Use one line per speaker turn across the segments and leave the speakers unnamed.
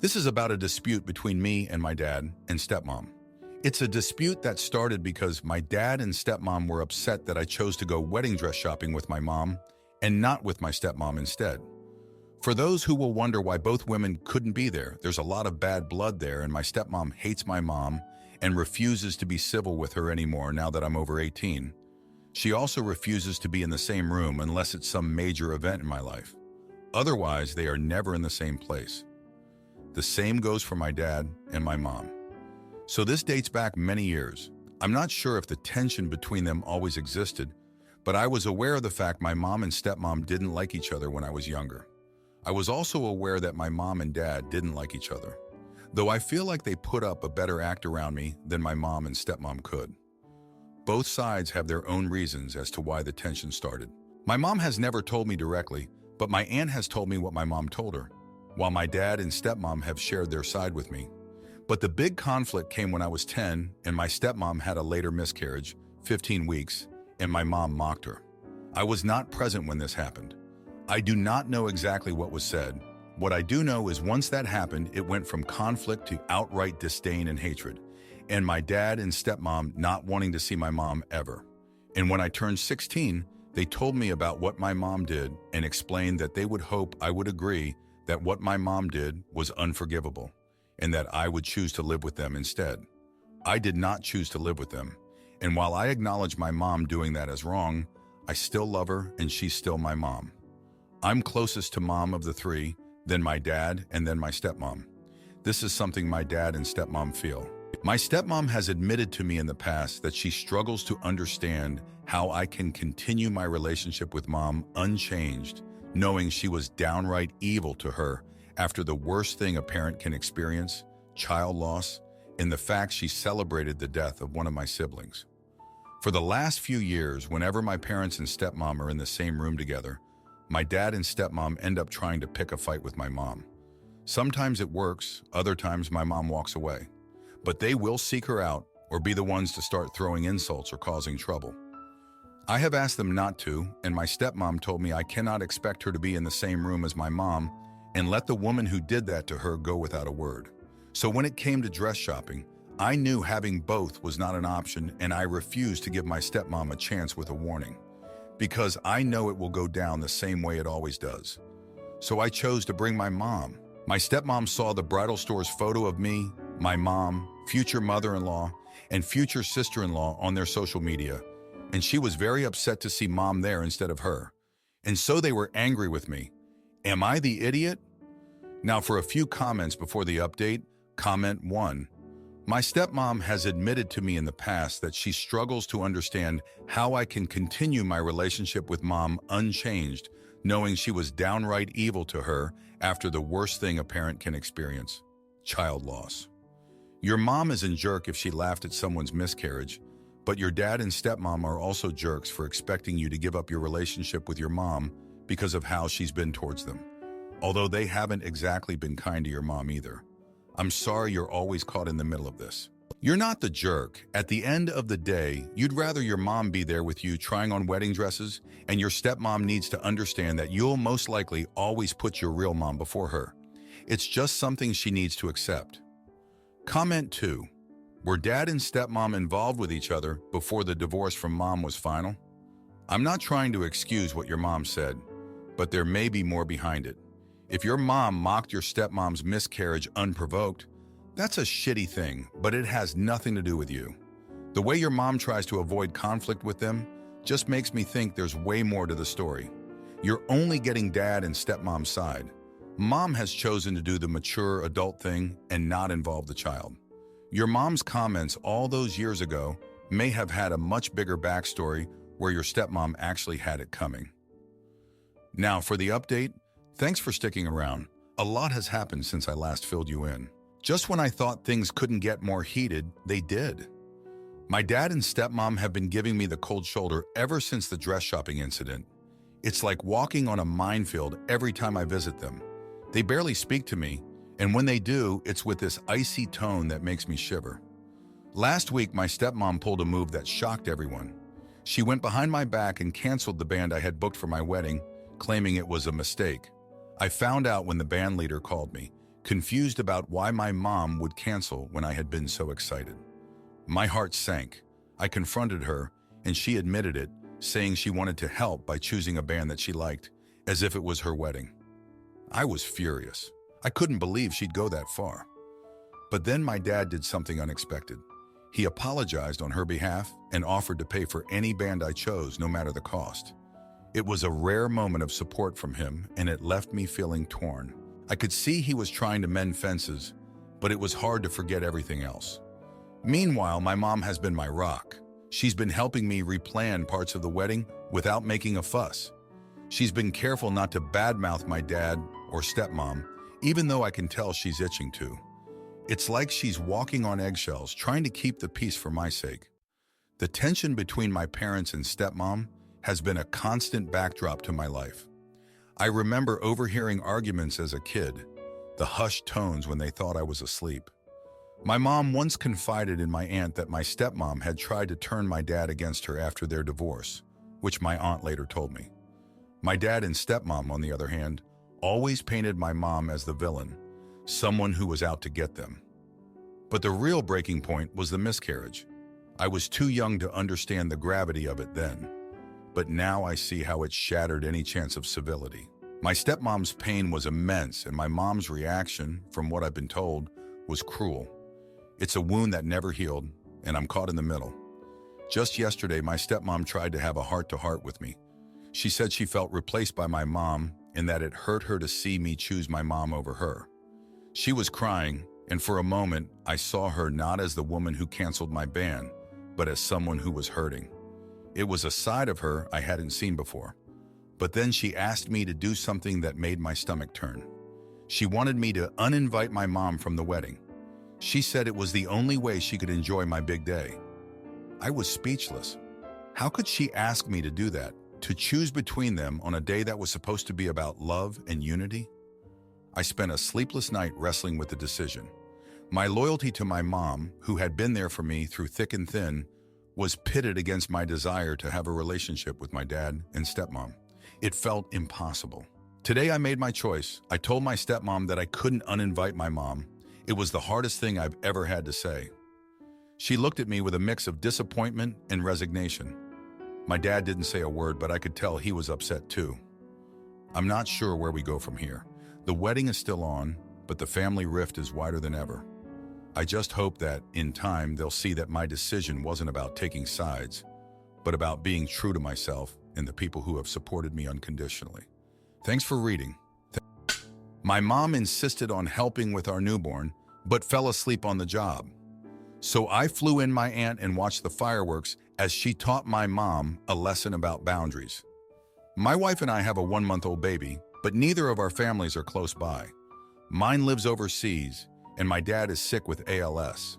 This is about a dispute between me and my dad and stepmom. It's a dispute that started because my dad and stepmom were upset that I chose to go wedding dress shopping with my mom and not with my stepmom instead. For those who will wonder why both women couldn't be there, there's a lot of bad blood there, and my stepmom hates my mom and refuses to be civil with her anymore now that I'm over 18. She also refuses to be in the same room unless it's some major event in my life. Otherwise, they are never in the same place. The same goes for my dad and my mom. So this dates back many years. I'm not sure if the tension between them always existed, but I was aware of the fact my mom and stepmom didn't like each other when I was younger. I was also aware that my mom and dad didn't like each other, though I feel like they put up a better act around me than my mom and stepmom could. Both sides have their own reasons as to why the tension started. My mom has never told me directly, but my aunt has told me what my mom told her, while my dad and stepmom have shared their side with me. But the big conflict came when I was 10 and my stepmom had a later miscarriage, 15 weeks, and my mom mocked her. I was not present when this happened. I do not know exactly what was said. What I do know is once that happened, it went from conflict to outright disdain and hatred, and my dad and stepmom not wanting to see my mom ever. And when I turned 16, they told me about what my mom did and explained that they would hope I would agree that what my mom did was unforgivable and that I would choose to live with them instead. I did not choose to live with them, and while I acknowledge my mom doing that as wrong, I still love her and she's still my mom. I'm closest to mom of the three, then my dad, and then my stepmom. This is something my dad and stepmom feel. My stepmom has admitted to me in the past that she struggles to understand how I can continue my relationship with mom unchanged, knowing she was downright evil to her after the worst thing a parent can experience, child loss, and the fact she celebrated the death of one of my siblings. For the last few years, whenever my parents and stepmom are in the same room together, my dad and stepmom end up trying to pick a fight with my mom. Sometimes it works, other times my mom walks away. But they will seek her out or be the ones to start throwing insults or causing trouble. I have asked them not to, and my stepmom told me I cannot expect her to be in the same room as my mom and let the woman who did that to her go without a word. So when it came to dress shopping, I knew having both was not an option, and I refused to give my stepmom a chance with a warning, because I know it will go down the same way it always does. So I chose to bring my mom. My stepmom saw the bridal store's photo of me, my mom, future mother-in-law, and future sister-in-law on their social media, and she was very upset to see mom there instead of her. And so they were angry with me. Am I the idiot? Now for a few comments before the update. Comment 1. My stepmom has admitted to me in the past that she struggles to understand how I can continue my relationship with mom unchanged, knowing she was downright evil to her after the worst thing a parent can experience, child loss. Your mom is a jerk if she laughed at someone's miscarriage, but your dad and stepmom are also jerks for expecting you to give up your relationship with your mom because of how she's been towards them. Although they haven't exactly been kind to your mom either. I'm sorry you're always caught in the middle of this. You're not the jerk. At the end of the day, you'd rather your mom be there with you trying on wedding dresses, and your stepmom needs to understand that you'll most likely always put your real mom before her. It's just something she needs to accept. Comment 2. Were dad and stepmom involved with each other before the divorce from mom was final? I'm not trying to excuse what your mom said, but there may be more behind it. If your mom mocked your stepmom's miscarriage unprovoked, that's a shitty thing, but it has nothing to do with you. The way your mom tries to avoid conflict with them just makes me think there's way more to the story. You're only getting dad and stepmom's side. Mom has chosen to do the mature adult thing and not involve the child. Your mom's comments all those years ago may have had a much bigger backstory where your stepmom actually had it coming. Now for the update, thanks for sticking around. A lot has happened since I last filled you in. Just when I thought things couldn't get more heated, they did. My dad and stepmom have been giving me the cold shoulder ever since the dress shopping incident. It's like walking on a minefield every time I visit them. They barely speak to me, and when they do, it's with this icy tone that makes me shiver. Last week, my stepmom pulled a move that shocked everyone. She went behind my back and canceled the band I had booked for my wedding, claiming it was a mistake. I found out when the band leader called me, confused about why my mom would cancel when I had been so excited. My heart sank. I confronted her, and she admitted it, saying she wanted to help by choosing a band that she liked, as if it was her wedding. I was furious. I couldn't believe she'd go that far. But then my dad did something unexpected. He apologized on her behalf and offered to pay for any band I chose, no matter the cost. It was a rare moment of support from him, and it left me feeling torn. I could see he was trying to mend fences, but it was hard to forget everything else. Meanwhile, my mom has been my rock. She's been helping me replan parts of the wedding without making a fuss. She's been careful not to badmouth my dad or stepmom, even though I can tell she's itching to. It's like she's walking on eggshells, trying to keep the peace for my sake. The tension between my parents and stepmom has been a constant backdrop to my life. I remember overhearing arguments as a kid, the hushed tones when they thought I was asleep. My mom once confided in my aunt that my stepmom had tried to turn my dad against her after their divorce, which my aunt later told me. My dad and stepmom, on the other hand, always painted my mom as the villain, someone who was out to get them. But the real breaking point was the miscarriage. I was too young to understand the gravity of it then, but now I see how it shattered any chance of civility. My stepmom's pain was immense, and my mom's reaction, from what I've been told, was cruel. It's a wound that never healed, and I'm caught in the middle. Just yesterday, my stepmom tried to have a heart-to-heart with me. She said she felt replaced by my mom and that it hurt her to see me choose my mom over her. She was crying, and for a moment, I saw her not as the woman who canceled my band, but as someone who was hurting. It was a side of her I hadn't seen before. But then she asked me to do something that made my stomach turn. She wanted me to uninvite my mom from the wedding. She said it was the only way she could enjoy my big day. I was speechless. How could she ask me to do that, to choose between them on a day that was supposed to be about love and unity? I spent a sleepless night wrestling with the decision. My loyalty to my mom, who had been there for me through thick and thin, was pitted against my desire to have a relationship with my dad and stepmom. It felt impossible. Today I made my choice. I told my stepmom that I couldn't uninvite my mom. It was the hardest thing I've ever had to say. She looked at me with a mix of disappointment and resignation. My dad didn't say a word, but I could tell he was upset too. I'm not sure where we go from here. The wedding is still on, but the family rift is wider than ever. I just hope that, in time, they'll see that my decision wasn't about taking sides, but about being true to myself and the people who have supported me unconditionally. Thanks for reading. My mom insisted on helping with our newborn, but fell asleep on the job. So I flew in my aunt and watched the fireworks as she taught my mom a lesson about boundaries. My wife and I have a 1-month-old baby, but neither of our families are close by. Mine lives overseas, and my dad is sick with ALS.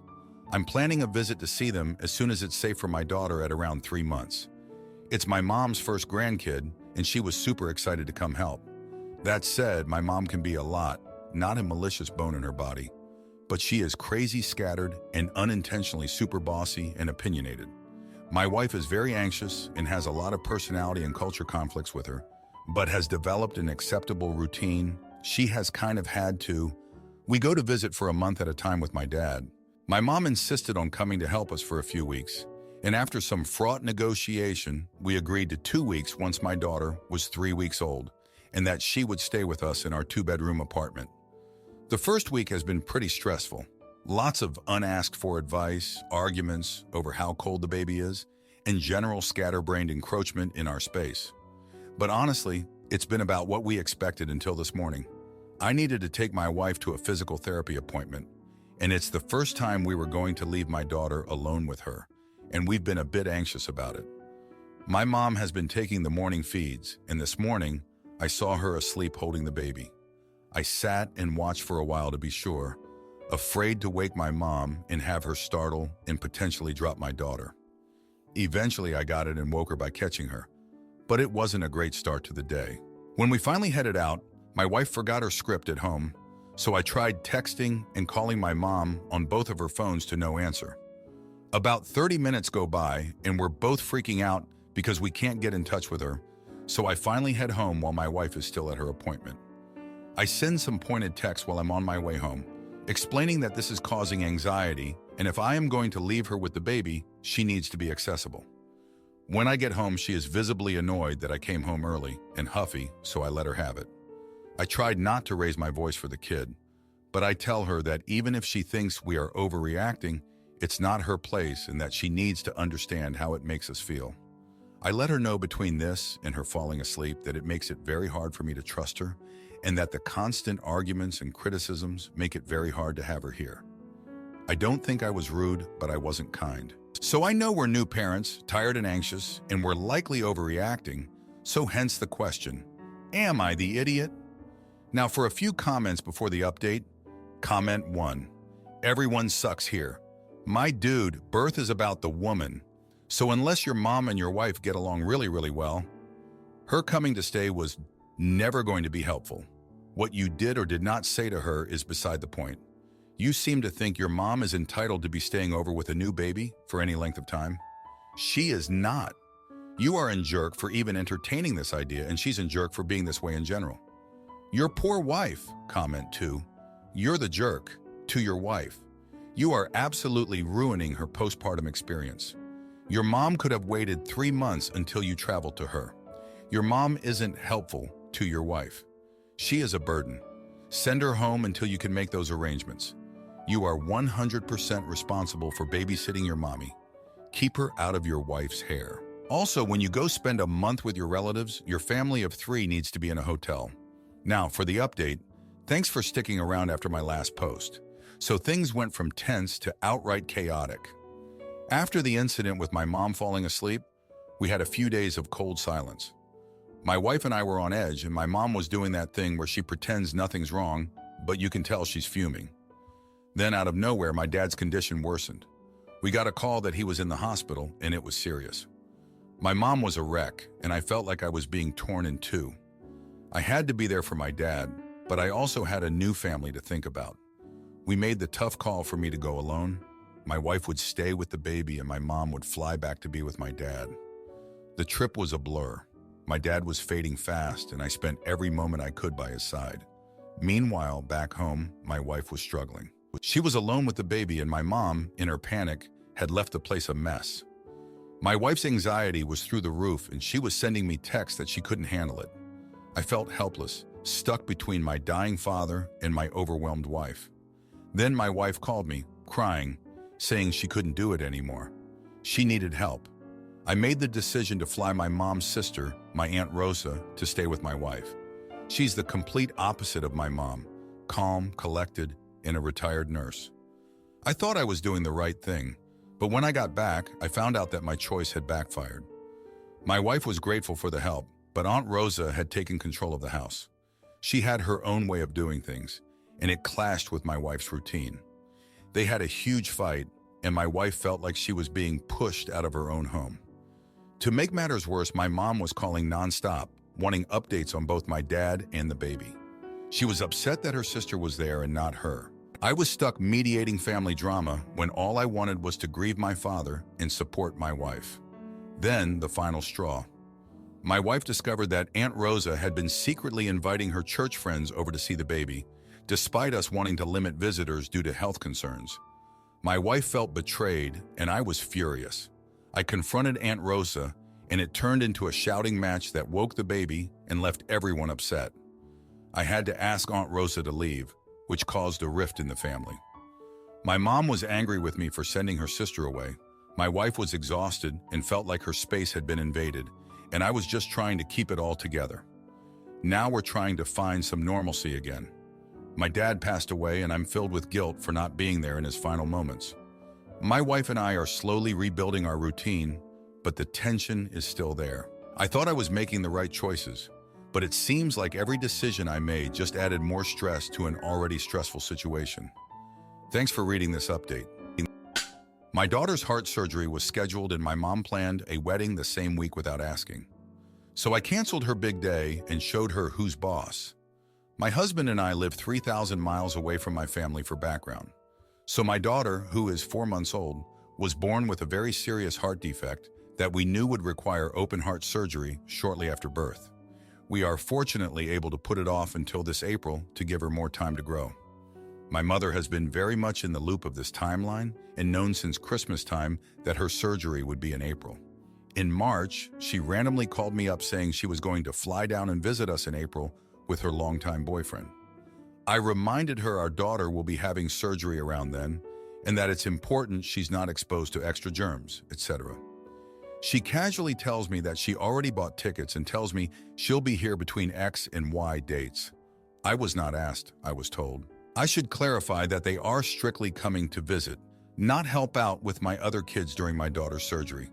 I'm planning a visit to see them as soon as it's safe for my daughter at around 3 months. It's my mom's first grandkid, and she was super excited to come help. That said, my mom can be a lot, not a malicious bone in her body, but she is crazy scattered and unintentionally super bossy and opinionated. My wife is very anxious and has a lot of personality and culture conflicts with her, but has developed an acceptable routine. She has kind of had to. We go to visit for a month at a time with my dad. My mom insisted on coming to help us for a few weeks, and after some fraught negotiation, we agreed to 2 weeks once my daughter was 3 weeks old, and that she would stay with us in our 2-bedroom apartment. The first week has been pretty stressful. Lots of unasked for advice, arguments over how cold the baby is, and general scatterbrained encroachment in our space. But honestly, it's been about what we expected until this morning. I needed to take my wife to a physical therapy appointment, and it's the first time we were going to leave my daughter alone with her, and we've been a bit anxious about it. My mom has been taking the morning feeds, and this morning, I saw her asleep holding the baby. I sat and watched for a while to be sure, afraid to wake my mom and have her startle and potentially drop my daughter. Eventually, I got it and woke her by catching her, but it wasn't a great start to the day. When we finally headed out, my wife forgot her script at home, so I tried texting and calling my mom on both of her phones to no answer. About 30 minutes go by, and we're both freaking out because we can't get in touch with her, so I finally head home while my wife is still at her appointment. I send some pointed texts while I'm on my way home, explaining that this is causing anxiety, and if I am going to leave her with the baby, she needs to be accessible. When I get home, she is visibly annoyed that I came home early and huffy, so I let her have it. I tried not to raise my voice for the kid, but I tell her that even if she thinks we are overreacting, it's not her place and that she needs to understand how it makes us feel. I let her know between this and her falling asleep that it makes it very hard for me to trust her and that the constant arguments and criticisms make it very hard to have her here. I don't think I was rude, but I wasn't kind. So I know we're new parents, tired and anxious, and we're likely overreacting, so hence the question, am I the idiot? Now for a few comments before the update. Comment 1. Everyone sucks here. My dude, birth is about the woman. So unless your mom and your wife get along really, really well, her coming to stay was never going to be helpful. What you did or did not say to her is beside the point. You seem to think your mom is entitled to be staying over with a new baby for any length of time. She is not. You are in jerk for even entertaining this idea, and she's in jerk for being this way in general. Your poor wife, comment 2. You're the jerk to your wife. You are absolutely ruining her postpartum experience. Your mom could have waited 3 months until you traveled to her. Your mom isn't helpful to your wife. She is a burden. Send her home until you can make those arrangements. You are 100% responsible for babysitting your mommy. Keep her out of your wife's hair. Also, when you go spend a month with your relatives, your family of 3 needs to be in a hotel. Now, for the update, thanks for sticking around after my last post. So things went from tense to outright chaotic. After the incident with my mom falling asleep, we had a few days of cold silence. My wife and I were on edge, and my mom was doing that thing where she pretends nothing's wrong, but you can tell she's fuming. Then out of nowhere, my dad's condition worsened. We got a call that he was in the hospital, and it was serious. My mom was a wreck, and I felt like I was being torn in two. I had to be there for my dad, but I also had a new family to think about. We made the tough call for me to go alone. My wife would stay with the baby, and my mom would fly back to be with my dad. The trip was a blur. My dad was fading fast, and I spent every moment I could by his side. Meanwhile, back home, my wife was struggling. She was alone with the baby, and my mom, in her panic, had left the place a mess. My wife's anxiety was through the roof, and she was sending me texts that she couldn't handle it. I felt helpless, stuck between my dying father and my overwhelmed wife. Then my wife called me, crying, saying she couldn't do it anymore. She needed help. I made the decision to fly my mom's sister, my Aunt Rosa, to stay with my wife. She's the complete opposite of my mom, calm, collected, and a retired nurse. I thought I was doing the right thing, but when I got back, I found out that my choice had backfired. My wife was grateful for the help, but Aunt Rosa had taken control of the house. She had her own way of doing things, and it clashed with my wife's routine. They had a huge fight, and my wife felt like she was being pushed out of her own home. To make matters worse, my mom was calling nonstop, wanting updates on both my dad and the baby. She was upset that her sister was there and not her. I was stuck mediating family drama when all I wanted was to grieve my father and support my wife. Then, the final straw. My wife discovered that Aunt Rosa had been secretly inviting her church friends over to see the baby, despite us wanting to limit visitors due to health concerns. My wife felt betrayed, and I was furious. I confronted Aunt Rosa, and it turned into a shouting match that woke the baby and left everyone upset. I had to ask Aunt Rosa to leave, which caused a rift in the family. My mom was angry with me for sending her sister away. My wife was exhausted and felt like her space had been invaded, and I was just trying to keep it all together. Now we're trying to find some normalcy again. My dad passed away, and I'm filled with guilt for not being there in his final moments. My wife and I are slowly rebuilding our routine, but the tension is still there. I thought I was making the right choices, but it seems like every decision I made just added more stress to an already stressful situation. Thanks for reading this update. My daughter's heart surgery was scheduled, and my mom planned a wedding the same week without asking. So I canceled her big day and showed her who's boss. My husband and I live 3,000 miles away from my family for background. So my daughter, who is 4 months old, was born with a very serious heart defect that we knew would require open heart surgery shortly after birth. We are fortunately able to put it off until this April to give her more time to grow. My mother has been very much in the loop of this timeline and known since Christmas time that her surgery would be in April. In March, she randomly called me up saying she was going to fly down and visit us in April with her longtime boyfriend. I reminded her our daughter will be having surgery around then and that it's important she's not exposed to extra germs, etc. She casually tells me that she already bought tickets and tells me she'll be here between X and Y dates. I was not asked, I was told. I should clarify that they are strictly coming to visit, not help out with my other kids during my daughter's surgery.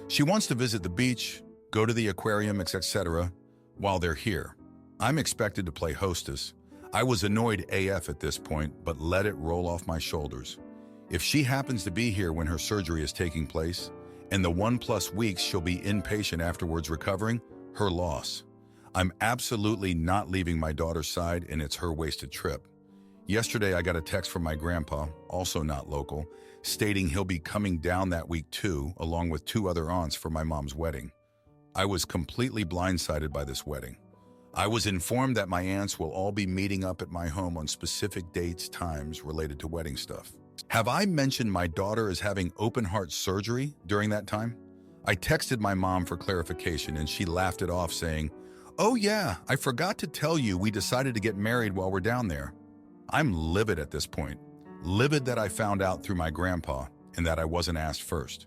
She wants to visit the beach, go to the aquarium, etc. while they're here. I'm expected to play hostess. I was annoyed AF at this point, but let it roll off my shoulders. If she happens to be here when her surgery is taking place, and the 1+ weeks she'll be inpatient afterwards recovering, her loss. I'm absolutely not leaving my daughter's side, and it's her wasted trip. Yesterday, I got a text from my grandpa, also not local, stating he'll be coming down that week too, along with 2 other aunts for my mom's wedding. I was completely blindsided by this wedding. I was informed that my aunts will all be meeting up at my home on specific dates, times related to wedding stuff. Have I mentioned my daughter is having open heart surgery during that time? I texted my mom for clarification and she laughed it off saying, "Oh yeah, I forgot to tell you we decided to get married while we're down there." I'm livid at this point. Livid that I found out through my grandpa and that I wasn't asked first.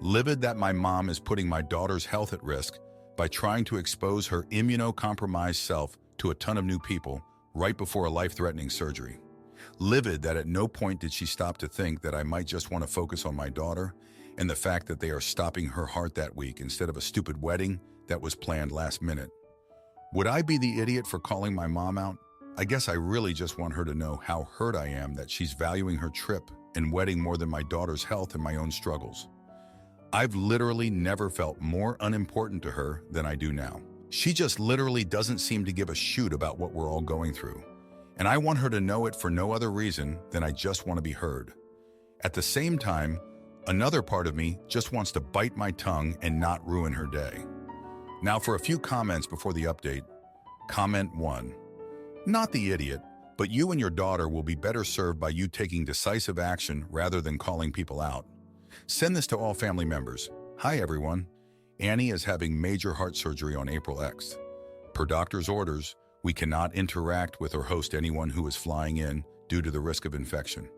Livid that my mom is putting my daughter's health at risk by trying to expose her immunocompromised self to a ton of new people right before a life-threatening surgery. Livid that at no point did she stop to think that I might just want to focus on my daughter and the fact that they are stopping her heart that week instead of a stupid wedding that was planned last minute. Would I be the idiot for calling my mom out? I guess I really just want her to know how hurt I am that she's valuing her trip and wedding more than my daughter's health and my own struggles. I've literally never felt more unimportant to her than I do now. She just literally doesn't seem to give a shoot about what we're all going through. And I want her to know it for no other reason than I just want to be heard. At the same time, another part of me just wants to bite my tongue and not ruin her day. Now for a few comments before the update. Comment 1. Not the idiot, but you and your daughter will be better served by you taking decisive action rather than calling people out. Send this to all family members. Hi everyone. Annie is having major heart surgery on April X. Per doctor's orders, we cannot interact with or host anyone who is flying in due to the risk of infection.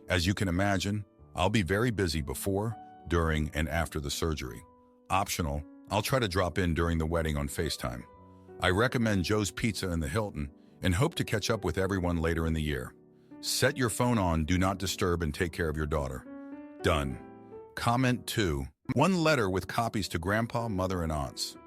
As you can imagine, I'll be very busy before, during, and after the surgery. Optional, I'll try to drop in during the wedding on FaceTime. I recommend Joe's Pizza in the Hilton and hope to catch up with everyone later in the year. Set your phone on Do Not Disturb and take care of your daughter. Done. Comment 2. 1 letter with copies to grandpa, mother, and aunts.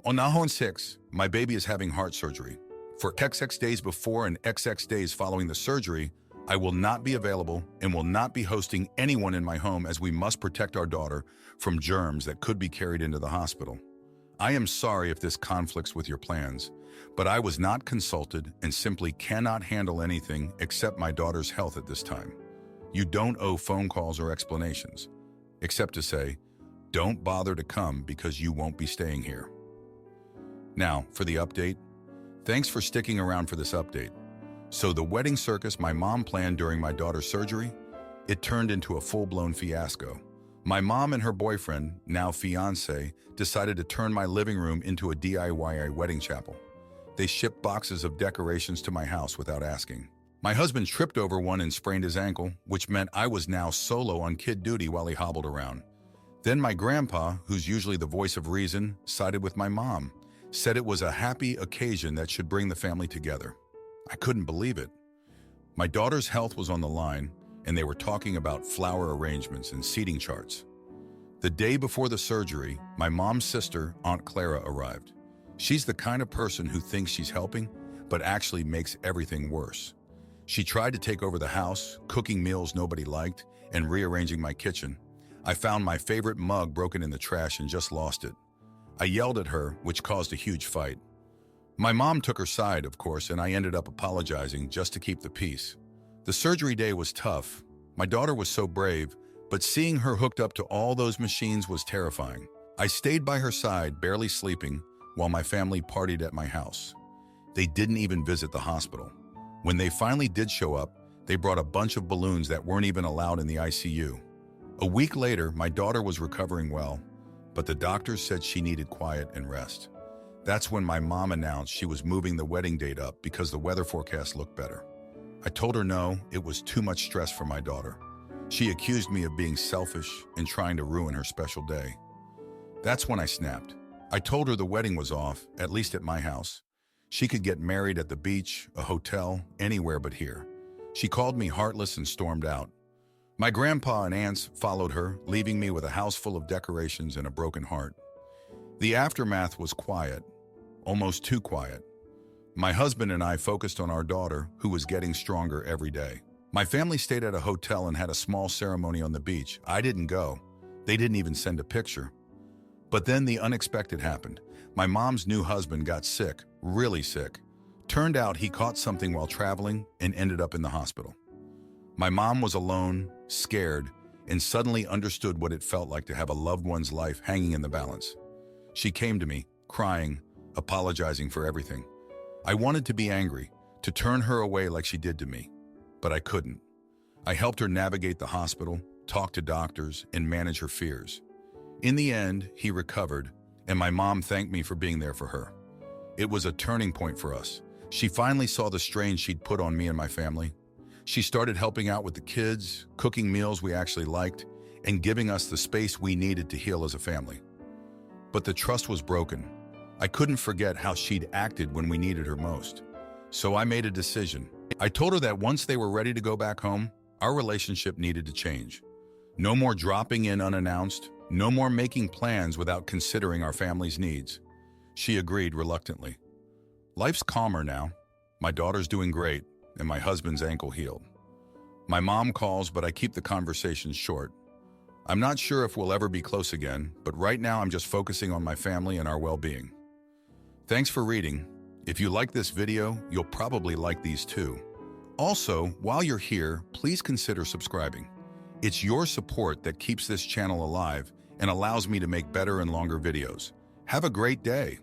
On Nahon 6, my baby is having heart surgery. For XX days before and XX days following the surgery, I will not be available and will not be hosting anyone in my home as we must protect our daughter from germs that could be carried into the hospital. I am sorry if this conflicts with your plans, but I was not consulted and simply cannot handle anything except my daughter's health at this time. You don't owe phone calls or explanations, except to say, don't bother to come because you won't be staying here. Now, for the update. Thanks for sticking around for this update. So the wedding circus my mom planned during my daughter's surgery, it turned into a full-blown fiasco. My mom and her boyfriend, now fiancé, decided to turn my living room into a DIY wedding chapel. They shipped boxes of decorations to my house without asking. My husband tripped over one and sprained his ankle, which meant I was now solo on kid duty while he hobbled around. Then my grandpa, who's usually the voice of reason, sided with my mom, said it was a happy occasion that should bring the family together. I couldn't believe it. My daughter's health was on the line, and they were talking about flower arrangements and seating charts. The day before the surgery, my mom's sister, Aunt Clara, arrived. She's the kind of person who thinks she's helping, but actually makes everything worse. She tried to take over the house, cooking meals nobody liked, and rearranging my kitchen. I found my favorite mug broken in the trash and just lost it. I yelled at her, which caused a huge fight. My mom took her side, of course, and I ended up apologizing just to keep the peace. The surgery day was tough. My daughter was so brave, but seeing her hooked up to all those machines was terrifying. I stayed by her side, barely sleeping, while my family partied at my house. They didn't even visit the hospital. When they finally did show up, they brought a bunch of balloons that weren't even allowed in the ICU. A week later, my daughter was recovering well, but the doctors said she needed quiet and rest. That's when my mom announced she was moving the wedding date up because the weather forecast looked better. I told her no, it was too much stress for my daughter. She accused me of being selfish and trying to ruin her special day. That's when I snapped. I told her the wedding was off, at least at my house. She could get married at the beach, a hotel, anywhere but here. She called me heartless and stormed out. My grandpa and aunts followed her, leaving me with a house full of decorations and a broken heart. The aftermath was quiet, almost too quiet. My husband and I focused on our daughter, who was getting stronger every day. My family stayed at a hotel and had a small ceremony on the beach. I didn't go. They didn't even send a picture. But then the unexpected happened. My mom's new husband got sick, really sick. Turned out he caught something while traveling and ended up in the hospital. My mom was alone, scared, and suddenly understood what it felt like to have a loved one's life hanging in the balance. She came to me, crying, apologizing for everything. I wanted to be angry, to turn her away like she did to me, but I couldn't. I helped her navigate the hospital, talk to doctors, and manage her fears. In the end, he recovered, and my mom thanked me for being there for her. It was a turning point for us. She finally saw the strain she'd put on me and my family. She started helping out with the kids, cooking meals we actually liked, and giving us the space we needed to heal as a family. But the trust was broken. I couldn't forget how she'd acted when we needed her most. So I made a decision. I told her that once they were ready to go back home, our relationship needed to change. No more dropping in unannounced, no more making plans without considering our family's needs. She agreed reluctantly. Life's calmer now. My daughter's doing great, and my husband's ankle healed. My mom calls, but I keep the conversations short. I'm not sure if we'll ever be close again, but right now I'm just focusing on my family and our well-being. Thanks for reading. If you like this video, you'll probably like these too. Also, while you're here, please consider subscribing. It's your support that keeps this channel alive and allows me to make better and longer videos. Have a great day.